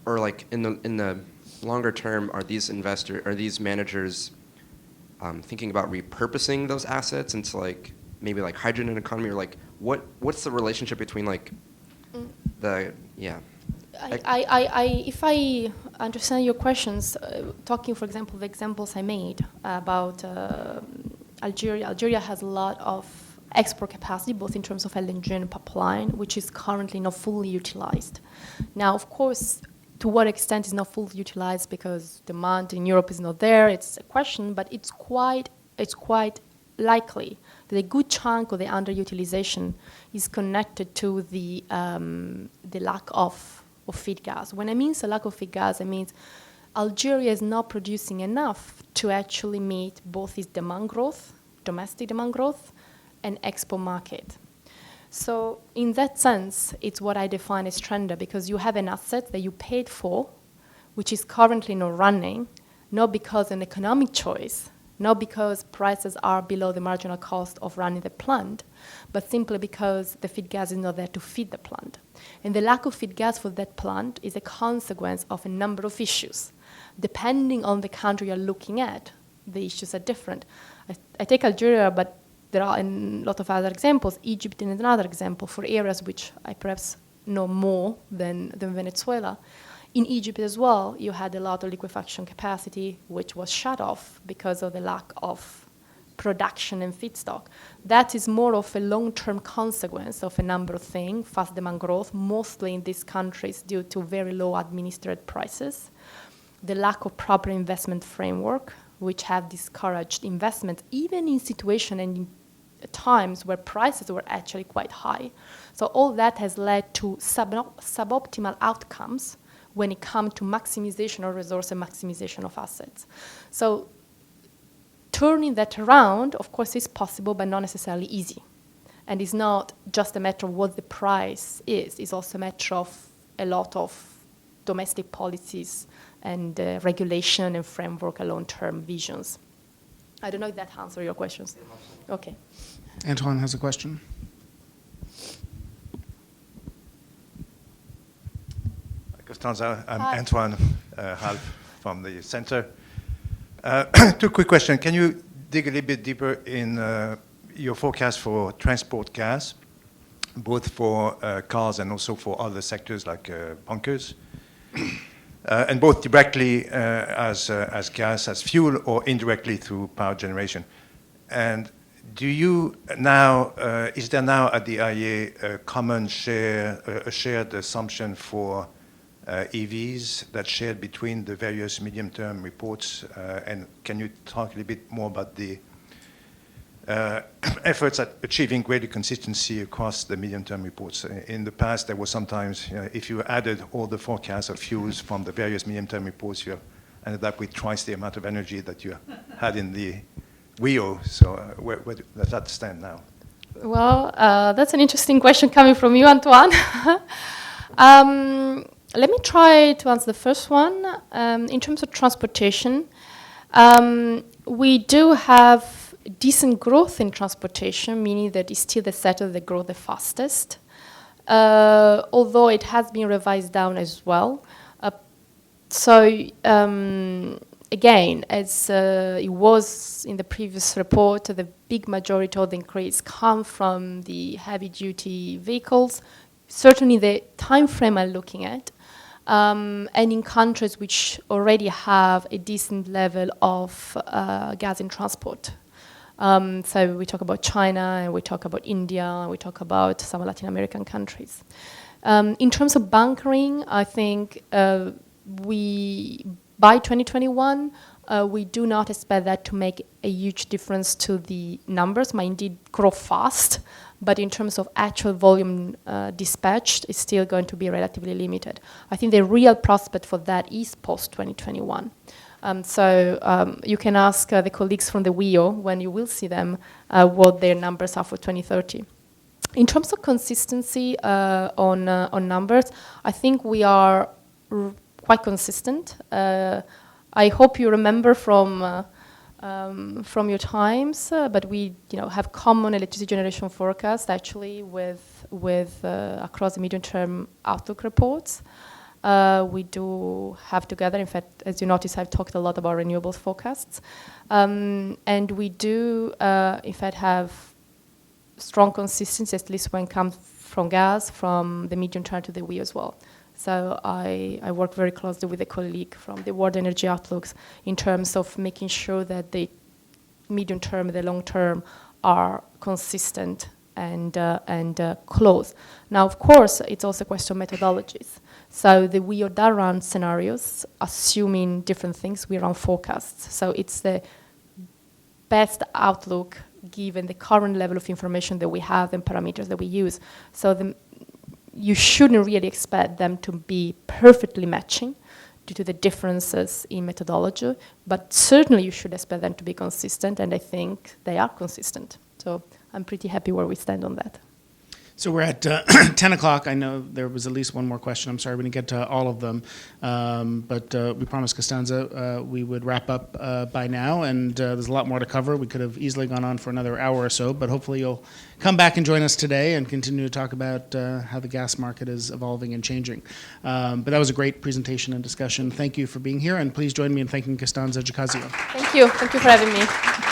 like in the longer term, are these managers thinking about repurposing those assets into like maybe like hydrogen economy, or like what's the relationship between like the If I understand your questions, talking, for example, the examples I made about Algeria. Algeria has a lot of export capacity, both in terms of LNG and pipeline, which is currently not fully utilized. Now, of course, to what extent is not fully utilized because demand in Europe is not there, it's a question, but it's quite likely that a good chunk of the underutilization is connected to the lack of feed gas. When I mean a lack of feed gas, I mean Algeria is not producing enough to actually meet both its demand growth, domestic demand growth, and export market. So in that sense, it's what I define as trender, because you have an asset that you paid for, which is currently not running, not because an economic choice, not because prices are below the marginal cost of running the plant, but simply because the feed gas is not there to feed the plant. And the lack of feed gas for that plant is a consequence of a number of issues. Depending on the country you're looking at, the issues are different. I take Algeria, but there are a lot of other examples. Egypt is another example for areas which I perhaps know more than Venezuela. In Egypt as well, you had a lot of liquefaction capacity, which was shut off because of the lack of production and feedstock. That is more of a long-term consequence of a number of things, fast demand growth, mostly in these countries due to very low administered prices, the lack of proper investment framework, which have discouraged investment, even in situations and in times where prices were actually quite high. So all that has led to suboptimal outcomes when it comes to maximization of resource and maximization of assets. So turning that around, of course, is possible, but not necessarily easy. And it's not just a matter of what the price is. It's also a matter of a lot of domestic policies and regulation and framework and long-term visions. I don't know if that answers your questions. Okay. Antoine has a question. Costanza, I'm Hi. Antoine Half from the center. Two quick questions. Can you dig a little bit deeper in your forecast for transport gas, both for cars and also for other sectors like bunkers, and both directly as gas, as fuel, or indirectly through power generation? And do you now, is there now at the IEA a common a shared assumption for EVs that's shared between the various medium-term reports? And can you talk a little bit more about the efforts at achieving greater consistency across the medium-term reports? In the past, there was sometimes, if you added all the forecasts of fuels from the various medium-term reports, you ended up with twice the amount of energy that you had in the wheel. So where does that stand now? Well, that's an interesting question coming from you, Antoine. Let me try to answer the first one. In terms of transportation, we do have decent growth in transportation, meaning that it's still the sector that grows the fastest, although it has been revised down as well. Again, as it was in the previous report, the big majority of the increase come from the heavy-duty vehicles, certainly the time frame I'm looking at, and in countries which already have a decent level of gas in transport. So we talk about China, and we talk about India, and we talk about some Latin American countries. In terms of bunkering, I think by 2021, we do not expect that to make a huge difference to the numbers. Might indeed grow fast, but in terms of actual volume dispatched, it's still going to be relatively limited. I think the real prospect for that is post-2021. You can ask the colleagues from the WIO, when you will see them, what their numbers are for 2030. In terms of consistency on numbers, I think we are quite consistent. I hope you remember from your times, but we have common electricity generation forecast actually with across the medium-term outlook reports. We do have together, in fact, as you notice, I've talked a lot about renewables forecasts. And we do, in fact, have strong consistency, at least when it comes from gas, from the medium term to the WE as well. So I work very closely with a colleague from the World Energy Outlooks in terms of making sure that the medium term and the long term are consistent and close. Now, of course, it's also a question of methodologies. So the WE does run scenarios, assuming different things. We run forecasts. So it's the best outlook given the current level of information that we have and parameters that we use. So you shouldn't really expect them to be perfectly matching due to the differences in methodology, but certainly you should expect them to be consistent, and I think they are consistent. So I'm pretty happy where we stand on that. So we're at 10 o'clock. I know there was at least one more question. I'm sorry we didn't get to all of them. But we promised Costanza we would wrap up by now, and there's a lot more to cover. We could have easily gone on for another hour or so, but hopefully you'll come back and join us today and continue to talk about how the gas market is evolving and changing. But that was a great presentation and discussion. Thank you for being here, and please join me in thanking Costanza Jacazio. Thank you. Thank you for having me.